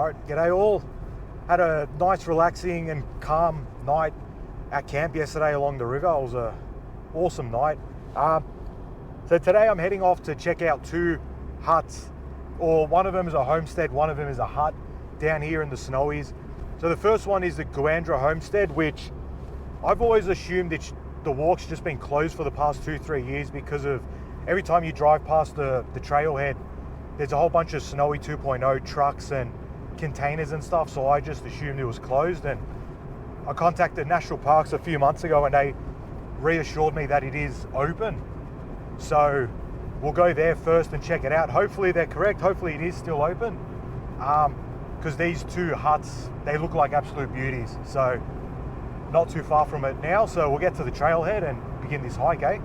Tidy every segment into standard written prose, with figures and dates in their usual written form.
Alright, g'day all. Had a nice relaxing and calm night at camp yesterday along the river. It was an awesome night. So today I'm heading off to check out two huts, or one of them is a homestead, one of them is a hut down here in the Snowies. So the first one is the Gooandra homestead, which I've always assumed the walk's just been closed for the past 2-3 years because of every time you drive past the trailhead, there's a whole bunch of Snowy 2.0 trucks and containers and stuff, so I just assumed it was closed. And I contacted National Parks a few months ago and they reassured me that it is open. So we'll go there first and check it out. Hopefully they're correct, hopefully it is still open. Because these two huts, they look like absolute beauties. So not too far from it now, so we'll get to the trailhead and begin this hike, eh?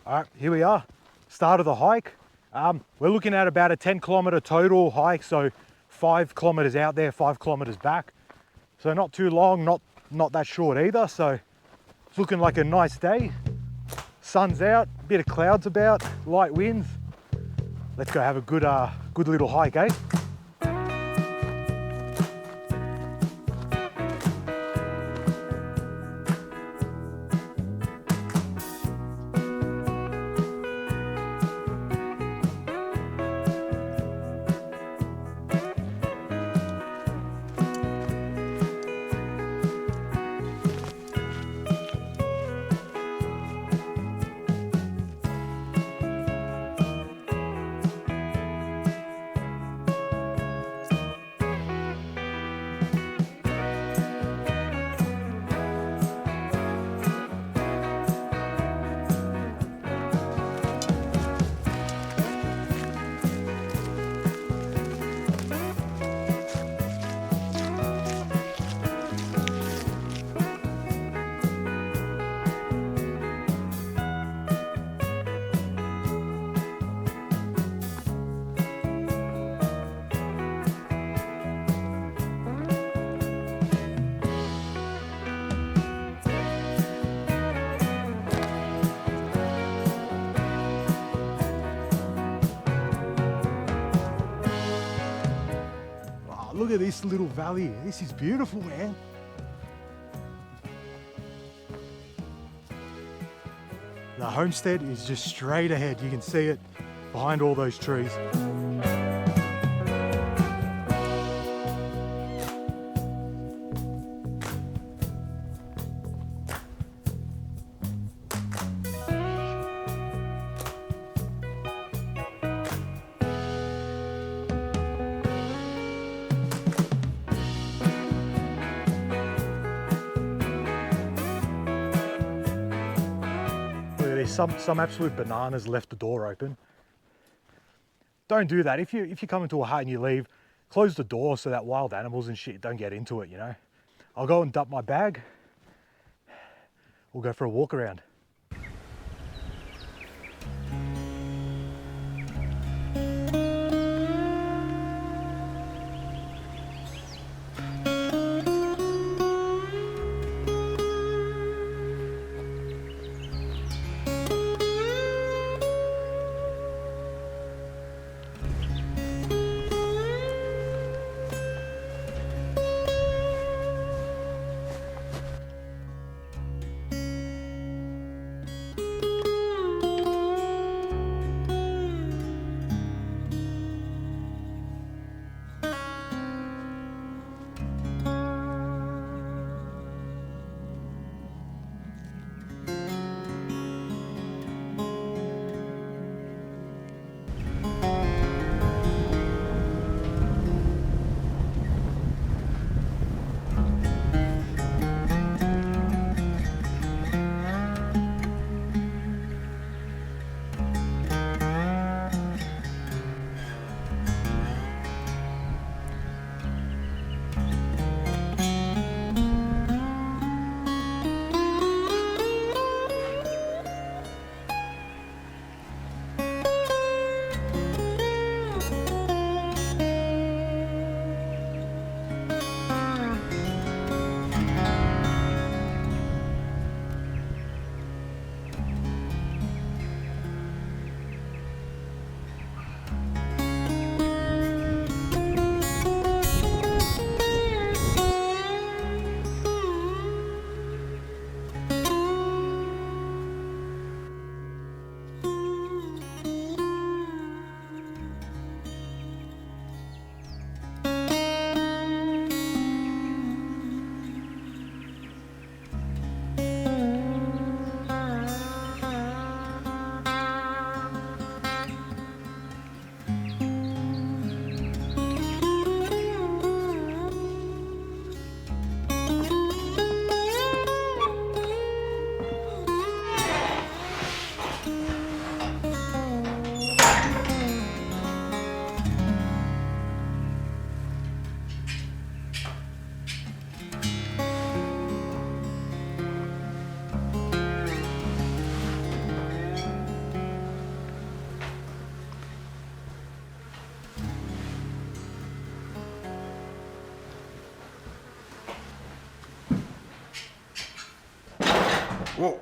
All right, here we are, start of the hike. We're looking at about a 10-kilometer total hike, so 5 kilometers out there, 5 kilometers back. So not too long, not that short either. So it's looking like a nice day. Sun's out, bit of clouds about, light winds. Let's go have a good little hike, eh? Look at this little valley. This is beautiful, man. The homestead is just straight ahead. You can see it behind all those trees. Some absolute bananas left the door open. Don't do that. If you come into a hut and you leave, close the door so that wild animals and shit don't get into it, you know. I'll go and dump my bag. We'll go for a walk around. Whoa.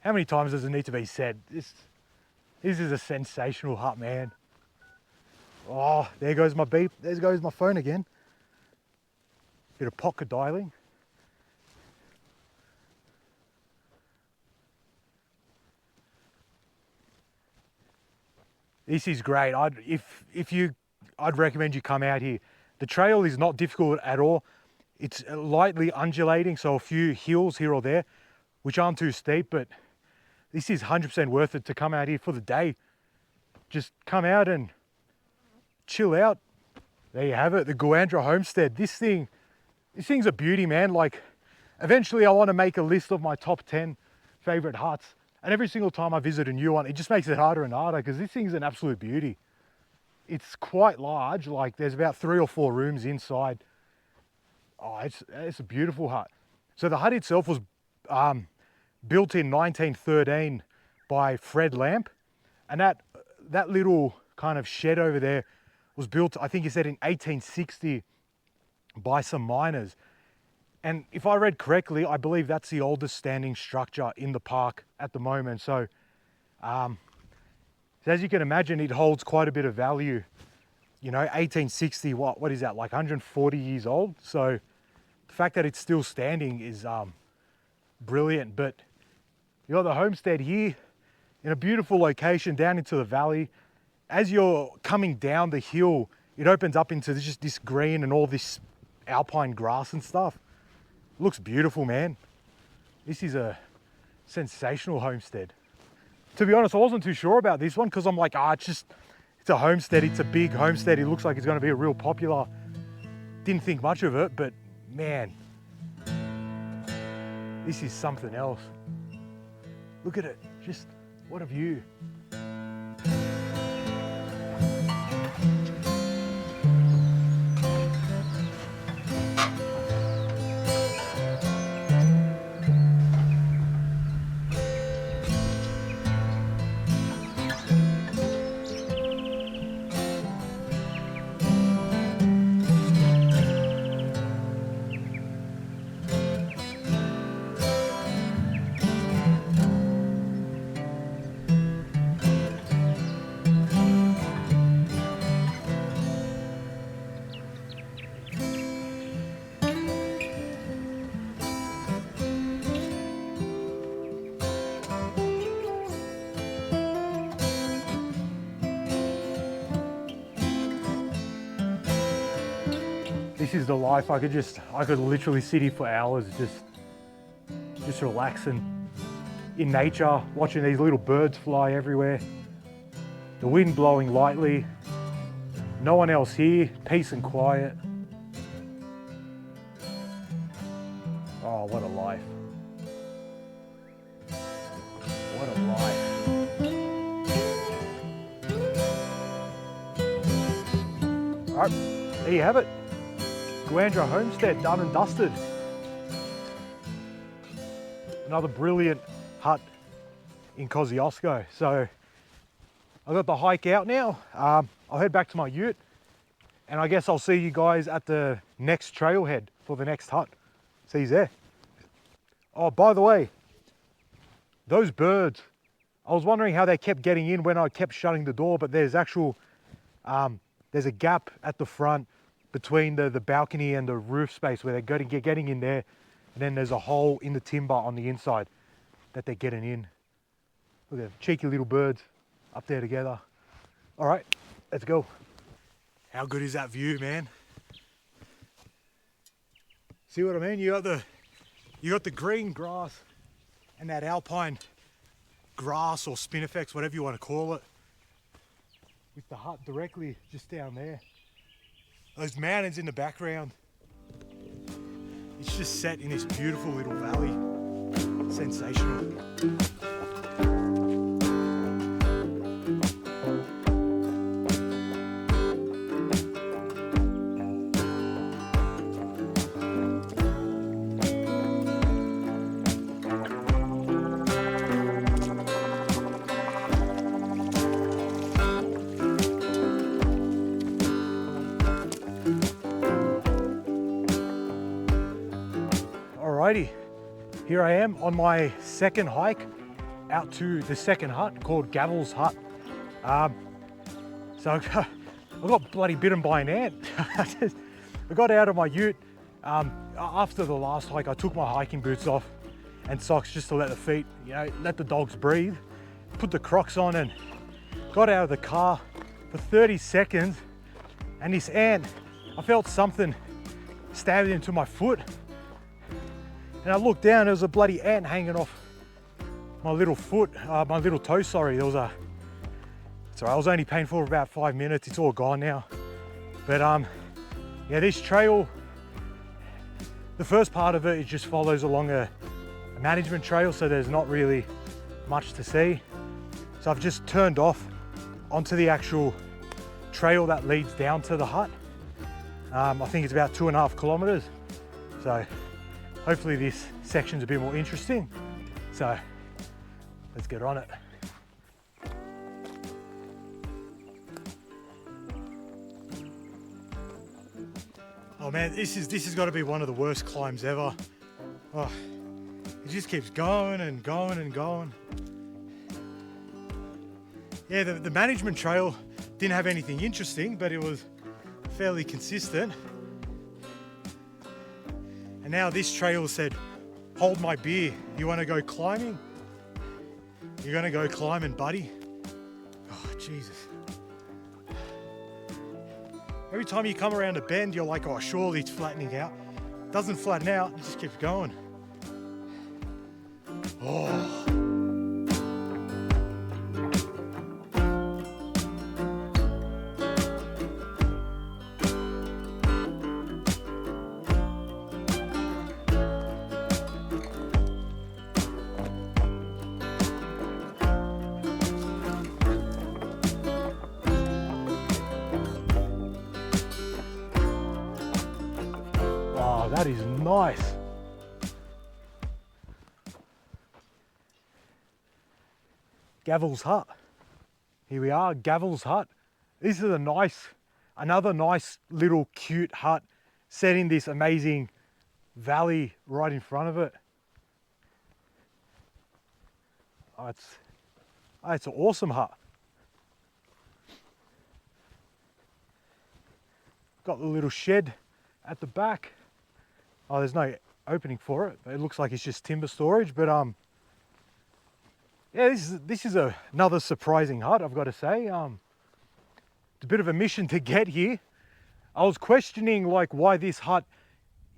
How many times does it need to be said? This is a sensational hut, man. Oh, there goes my beep. There goes my phone again. Bit of pocket dialing. This is great. I'd recommend you come out here. The trail is not difficult at all. It's lightly undulating, so a few hills here or there, which aren't too steep, but this is 100% worth it to come out here for the day. Just come out and chill out. There you have it, the Gooandra Homestead. This thing's a beauty, man. Like, eventually I want to make a list of my top 10 favorite huts. And every single time I visit a new one, it just makes it harder and harder because this thing's an absolute beauty. It's quite large, like there's about 3 or 4 rooms inside. Oh, it's a beautiful hut. So the hut itself was built in 1913 by Fred Lamp. And that little kind of shed over there was built, I think he said in 1860 by some miners. And if I read correctly, I believe that's the oldest standing structure in the park at the moment. So as you can imagine, it holds quite a bit of value. You know, 1860, what is that, like 140 years old? So the fact that it's still standing is brilliant. But you got the homestead here in a beautiful location down into the valley. As you're coming down the hill, it opens up into just this green and all this alpine grass and stuff. It looks beautiful, man. This is a sensational homestead. To be honest, I wasn't too sure about this one because I'm like, it's a homestead, it's a big homestead. It looks like it's going to be a real popular. Didn't think much of it, but man, this is something else. Look at it, just what a view. This is the life. I could literally sit here for hours, just relaxing in nature, watching these little birds fly everywhere. The wind blowing lightly. No one else here, peace and quiet. Oh, what a life. What a life. All right, there you have it. Gooandra Homestead, done and dusted. Another brilliant hut in Kosciuszko. So I got the hike out now. I'll head back to my ute, and I guess I'll see you guys at the next trailhead for the next hut. See you there. Oh, by the way, those birds, I was wondering how they kept getting in when I kept shutting the door, but there's there's a gap at the front between the balcony and the roof space where they're getting in there, and then there's a hole in the timber on the inside that they're getting in. Look at them, cheeky little birds up there together. All right, let's go. How good is that view, man? See what I mean? You got the green grass and that alpine grass or spinifex, whatever you want to call it, with the hut directly just down there. Those mountains in the background. It's just set in this beautiful little valley. Sensational. Alrighty, here I am on my second hike out to the second hut called Gavels Hut. So I got bloody bitten by an ant. I got out of my ute. After the last hike, I took my hiking boots off and socks just to let the feet, let the dogs breathe. Put the Crocs on and got out of the car for 30 seconds. And this ant, I felt something stabbed into my foot. And I looked down, there was a bloody ant hanging off my little foot, my little toe, sorry. Sorry, I was only painful for about 5 minutes. It's all gone now. But yeah, this trail, the first part of it just follows along a management trail, so there's not really much to see. So I've just turned off onto the actual trail that leads down to the hut. I think it's about 2.5 kilometers. So hopefully this section's a bit more interesting. So let's get on it. Oh man, this has got to be one of the worst climbs ever. Oh, it just keeps going and going and going. Yeah, the management trail didn't have anything interesting, but it was fairly consistent. And now this trail said, hold my beer. You want to go climbing? You're going to go climbing, buddy? Oh, Jesus. Every time you come around a bend, you're like, oh, surely it's flattening out. It doesn't flatten out, it just keeps going. Oh. That is nice. Gavels Hut. Here we are, Gavels Hut. This is another nice little cute hut set in this amazing valley right in front of it. Oh, it's an awesome hut. Got the little shed at the back. Oh, there's no opening for it. It looks like it's just timber storage, but yeah, this is another surprising hut, I've got to say. It's a bit of a mission to get here. I was questioning like why this hut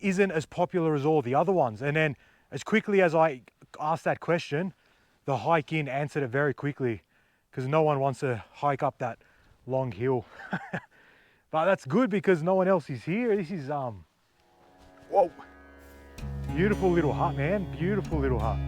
isn't as popular as all the other ones. And then as quickly as I asked that question, the hike in answered it very quickly, because no one wants to hike up that long hill. But that's good because no one else is here. This is, whoa, beautiful little hut, man, beautiful little hut.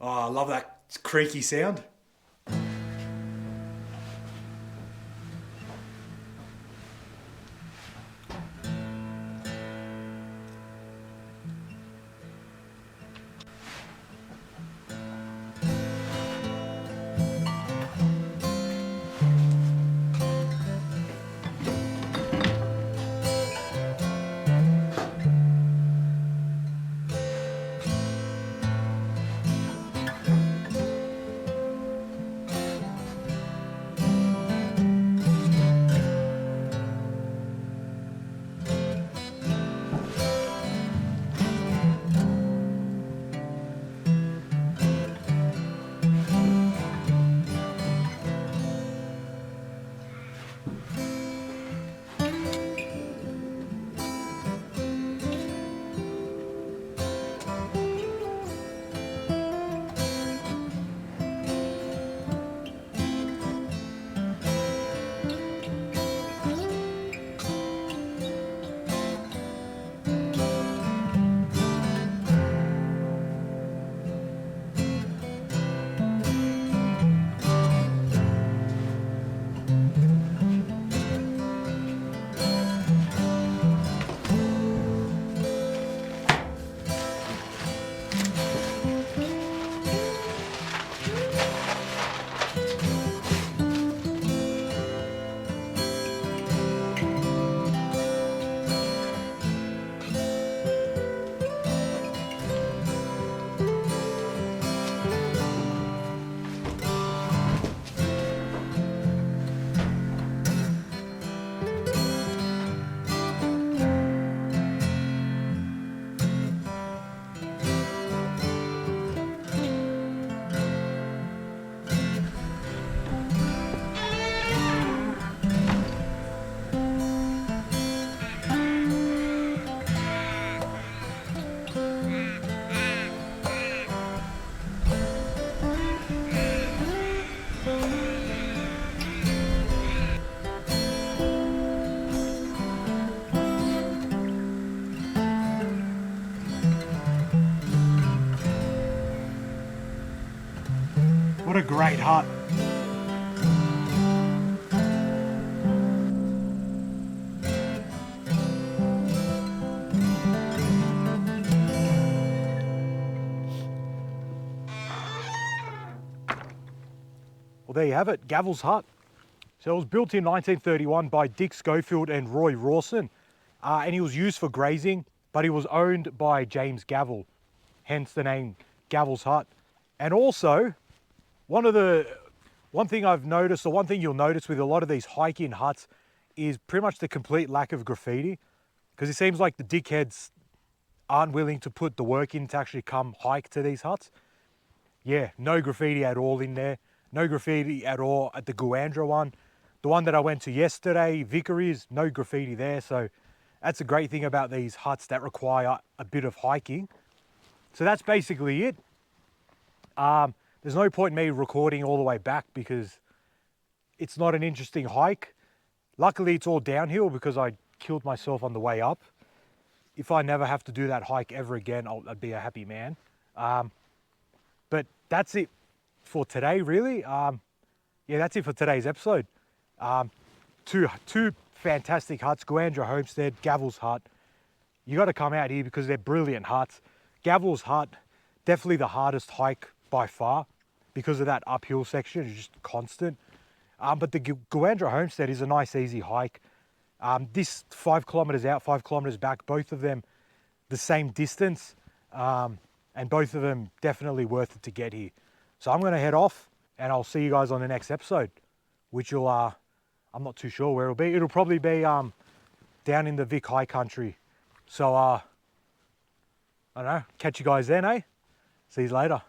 Oh, I love that creaky sound. great hut. Well, there you have it, Gavels Hut. So it was built in 1931 by Dick Schofield and Roy Rawson, and he was used for grazing, but he was owned by James Gavel, hence the name Gavels Hut. And also, one thing I've noticed, or one thing you'll notice with a lot of these hike-in huts, is pretty much the complete lack of graffiti, because it seems like the dickheads aren't willing to put the work in to actually come hike to these huts. Yeah, no graffiti at all in there. No graffiti at all at the Gooandra one. The one that I went to yesterday, Vickery's, no graffiti there. So that's a great thing about these huts that require a bit of hiking. So that's basically it. There's no point in me recording all the way back because it's not an interesting hike. Luckily, it's all downhill because I killed myself on the way up. If I never have to do that hike ever again, I'd be a happy man. But that's it for today, really. Yeah, that's it for today's episode. Two fantastic huts, Gooandra Homestead, Gavels Hut. You got to come out here because they're brilliant huts. Gavels Hut, definitely the hardest hike by far because of that uphill section. It's just constant. But the Gooandra Homestead is a nice, easy hike. This 5 kilometers out, 5 kilometers back, both of them the same distance, and both of them definitely worth it to get here. So I'm going to head off and I'll see you guys on the next episode, which will, I'm not too sure where it'll be. It'll probably be down in the Vic High country. So, I don't know, catch you guys then, eh? See you later.